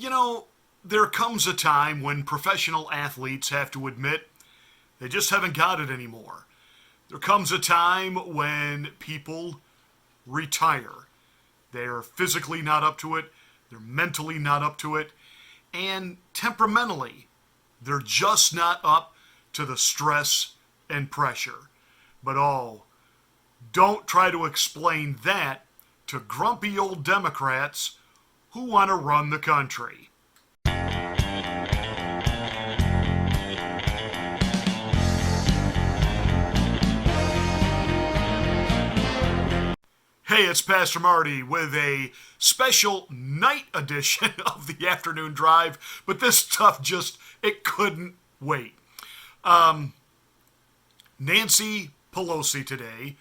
You know, there comes a time when professional athletes have to admit they just haven't got it anymore. There comes a time when people retire. They're physically not up to it, they're mentally not up to it, and temperamentally, they're just not up to the stress and pressure. But oh, don't try to explain that to grumpy old Democrats who want to run the country. Hey, it's Pastor Marty with a special night edition of the Afternoon Drive, but this stuff it couldn't wait. Nancy Pelosi today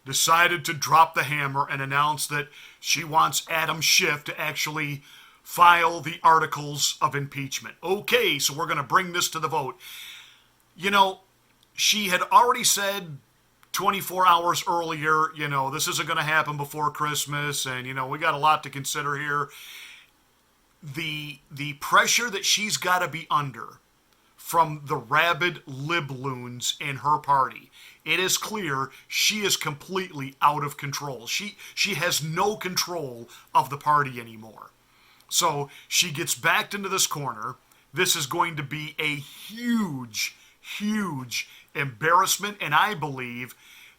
decided to drop the hammer and announce that she wants Adam Schiff to actually file the articles of impeachment. Okay, so we're going to bring this to the vote. You know, she had already said 24 hours earlier, this isn't going to happen before Christmas, and, we got a lot to consider here. The pressure that she's got to be under from the rabid libloons in her party, it is clear she is completely out of control. She has no control of the party anymore. So she gets backed into this corner. This is going to be a huge, huge embarrassment, and I believe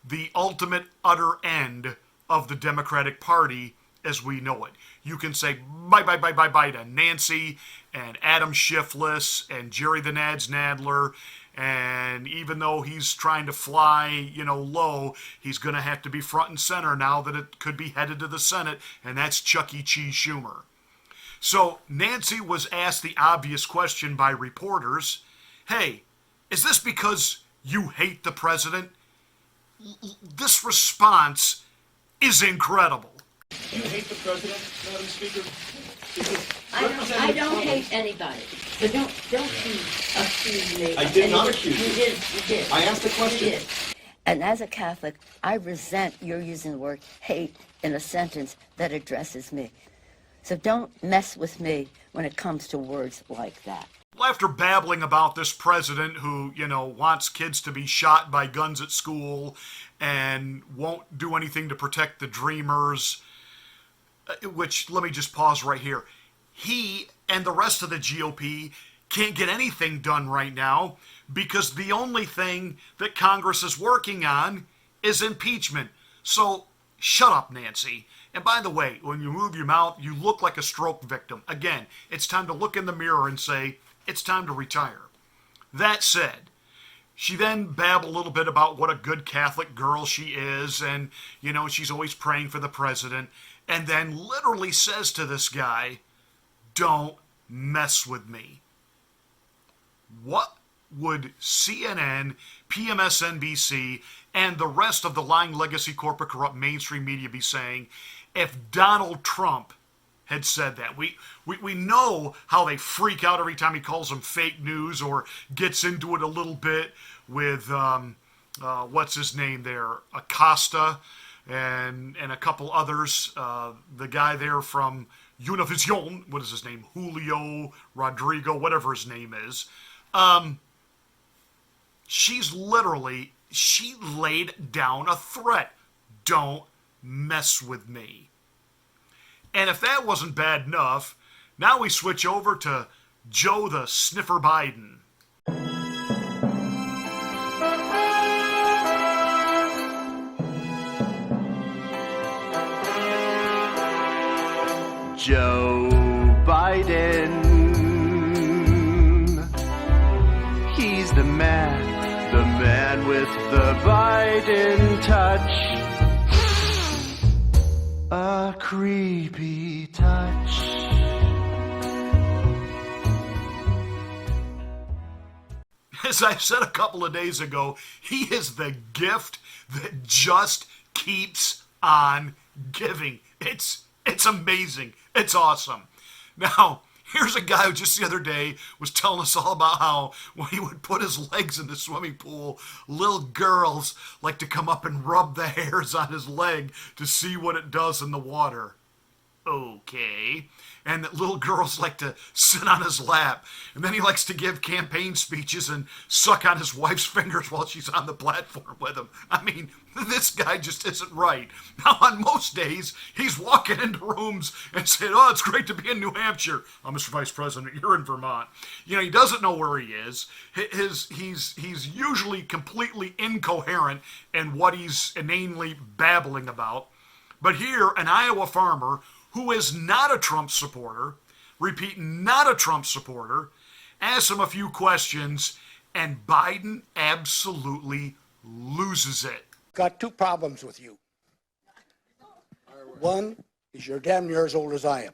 the ultimate utter end of the Democratic Party as we know it. You can say bye to Nancy and Adam Schiffless and Jerry the Nads Nadler, and even though he's trying to fly, low, he's going to have to be front and center now that it could be headed to the Senate, and that's Chuck E. Cheese Schumer. So Nancy was asked the obvious question by reporters, hey, is this because you hate the president? This response is incredible. Do you hate the president, Madam Speaker? I don't hate anybody. But don't accuse me. I did not accuse you. You did. I asked a question. You did. And as a Catholic, I resent your using the word hate in a sentence that addresses me. So don't mess with me when it comes to words like that. Well, after babbling about this president who, wants kids to be shot by guns at school and won't do anything to protect the Dreamers, which, let me just pause right here. He and the rest of the GOP can't get anything done right now because the only thing that Congress is working on is impeachment. So shut up, Nancy. And by the way, when you move your mouth, you look like a stroke victim. Again, it's time to look in the mirror and say, it's time to retire. That said, she then babbled a little bit about what a good Catholic girl she is, and, she's always praying for the president, and then literally says to this guy, don't mess with me. What would CNN, PMSNBC, and the rest of the lying legacy corporate corrupt mainstream media be saying if Donald Trump had said that? We know how they freak out every time he calls them fake news or gets into it a little bit with, what's his name there, Acosta and a couple others. The guy there from Univision, what is his name? Julio Rodrigo, whatever his name is. She laid down a threat. Don't mess with me. And if that wasn't bad enough, now we switch over to Joe the Sniffer Biden. Joe Biden, he's the man with the Biden touch. A creepy touch. As I said a couple of days ago, he is the gift that just keeps on giving. It's amazing. It's awesome. Now, here's a guy who just the other day was telling us all about how when he would put his legs in the swimming pool, little girls like to come up and rub the hairs on his leg to see what it does in the water. Okay. and that little girls like to sit on his lap. And then he likes to give campaign speeches and suck on his wife's fingers while she's on the platform with him. I mean, this guy just isn't right. Now, on most days, he's walking into rooms and saying, oh, it's great to be in New Hampshire. Oh, Mr. Vice President, you're in Vermont. You know, he doesn't know where he is. He's usually completely incoherent in what he's inanely babbling about. But here, an Iowa farmer who is not a Trump supporter, repeat, not a Trump supporter, asks him a few questions, and Biden absolutely loses it. Got two problems with you. One is you're damn near as old as I am.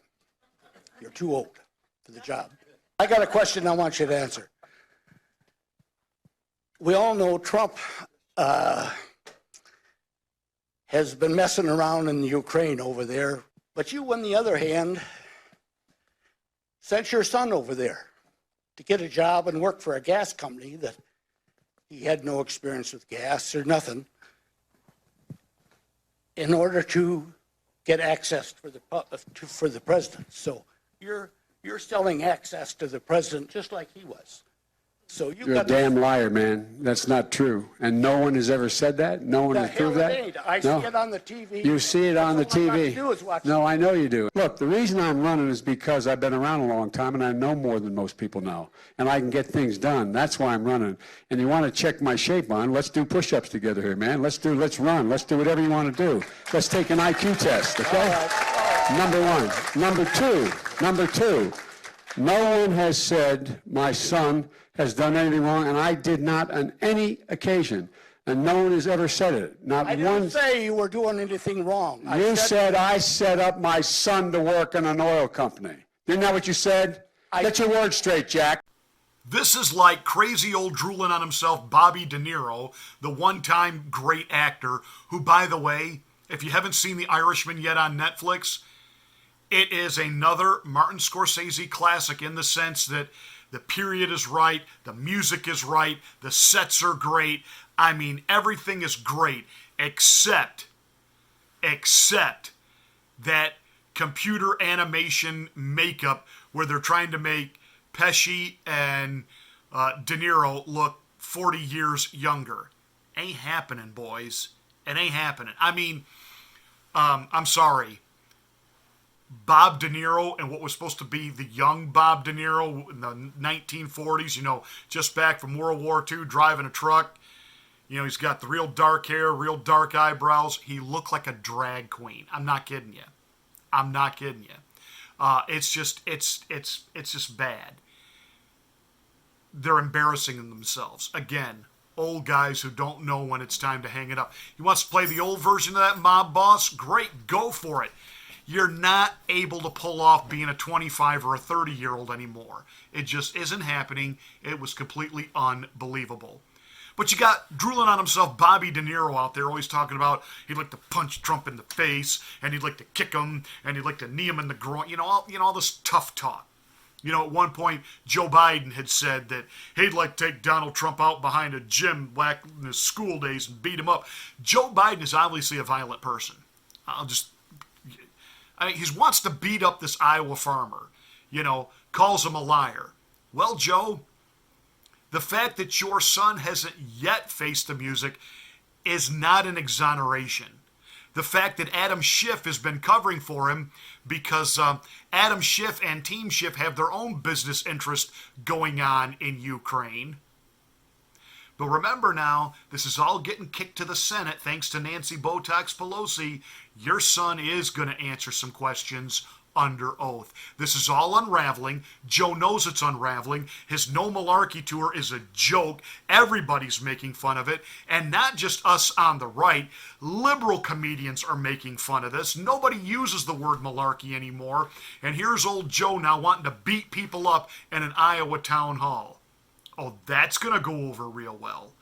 You're too old for the job. I got a question I want you to answer. We all know Trump has been messing around in Ukraine over there, but you, on the other hand, sent your son over there to get a job and work for a gas company that he had no experience with gas or nothing, in order to get access for the president. So you're selling access to the president just like he was. So You're a damn liar, man. That's not true. And no one has ever said that. No one has proved that. I see it on the TV. You see it on the That's all I got to TV. do is watch No, I know you do. Look, the reason I'm running is because I've been around a long time and I know more than most people know. And I can get things done. That's why I'm running. And you want to check my shape on, let's do push-ups together here, man. Let's run. Let's do whatever you want to do. Let's take an IQ test, okay? All right. Number one. Number two, no one has said my son has done anything wrong, and I did not on any occasion. And no one has ever said it. Not I one. didn't say you were doing anything wrong. You said I set up my son to work in an oil company. Isn't that what you said? Get your words straight, Jack. This is like crazy old drooling on himself Bobby De Niro, the one-time great actor, who, by the way, if you haven't seen The Irishman yet on Netflix, it is another Martin Scorsese classic in the sense that the period is right, the music is right, the sets are great. I mean, everything is great except that computer animation makeup where they're trying to make Pesci and De Niro look 40 years younger. Ain't happening, boys. It ain't happening. I mean, I'm sorry. Bob De Niro and what was supposed to be the young Bob De Niro in the 1940s, you know, just back from World War II, driving a truck. You know, he's got the real dark hair, real dark eyebrows. He looked like a drag queen. I'm not kidding you. It's just bad. They're embarrassing themselves. Again, old guys who don't know when it's time to hang it up. He wants to play the old version of that mob boss? Great, go for it. You're not able to pull off being a 25 or a 30-year-old anymore. It just isn't happening. It was completely unbelievable. But you got drooling on himself Bobby De Niro out there always talking about he'd like to punch Trump in the face and he'd like to kick him and he'd like to knee him in the groin. You know, all this tough talk. You know, at one point, Joe Biden had said that he'd like to take Donald Trump out behind a gym back in his school days and beat him up. Joe Biden is obviously a violent person. He wants to beat up this Iowa farmer, you know, calls him a liar. Well, Joe, the fact that your son hasn't yet faced the music is not an exoneration. The fact that Adam Schiff has been covering for him because Adam Schiff and Team Schiff have their own business interest going on in Ukraine. But remember now, this is all getting kicked to the Senate thanks to Nancy Botox Pelosi. Your son is going to answer some questions under oath. This is all unraveling. Joe knows it's unraveling. His No Malarkey tour is a joke. Everybody's making fun of it. And not just us on the right. Liberal comedians are making fun of this. Nobody uses the word malarkey anymore. And here's old Joe now wanting to beat people up in an Iowa town hall. Oh, that's going to go over real well.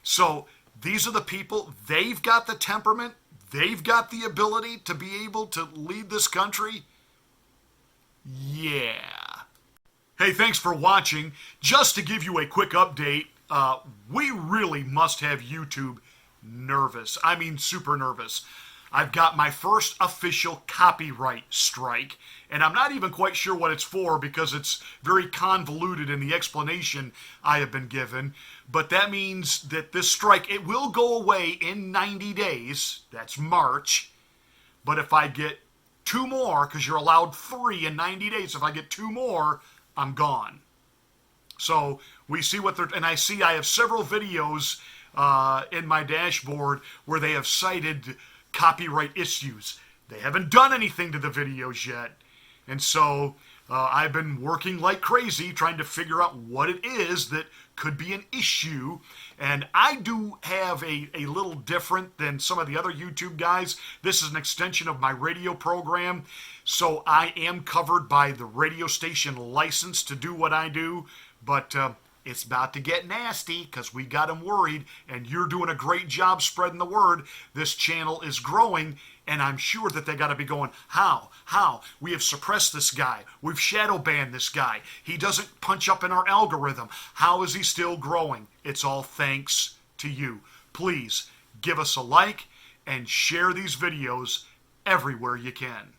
So these are the people. They've got the temperament. They've got the ability to be able to lead this country. Yeah. Hey, thanks for watching. Just to give you a quick update, we really must have YouTube nervous. I mean, super nervous. I've got my first official copyright strike, and I'm not even quite sure what it's for because it's very convoluted in the explanation I have been given. But that means that this strike, it will go away in 90 days. That's March. But if I get 2 more, because you're allowed 3 in 90 days, if I get 2 more, I'm gone. So we see what they're, and I have several videos in my dashboard where they have cited copyright issues. They haven't done anything to the videos yet. And so I've been working like crazy trying to figure out what it is that could be an issue. And I do have a little different than some of the other YouTube guys. This is an extension of my radio program. So I am covered by the radio station license to do what I do. But it's about to get nasty because we got them worried, and you're doing a great job spreading the word. This channel is growing, and I'm sure that they got to be going, how? We have suppressed this guy. We've shadow banned this guy. He doesn't punch up in our algorithm. How is he still growing? It's all thanks to you. Please give us a like and share these videos everywhere you can.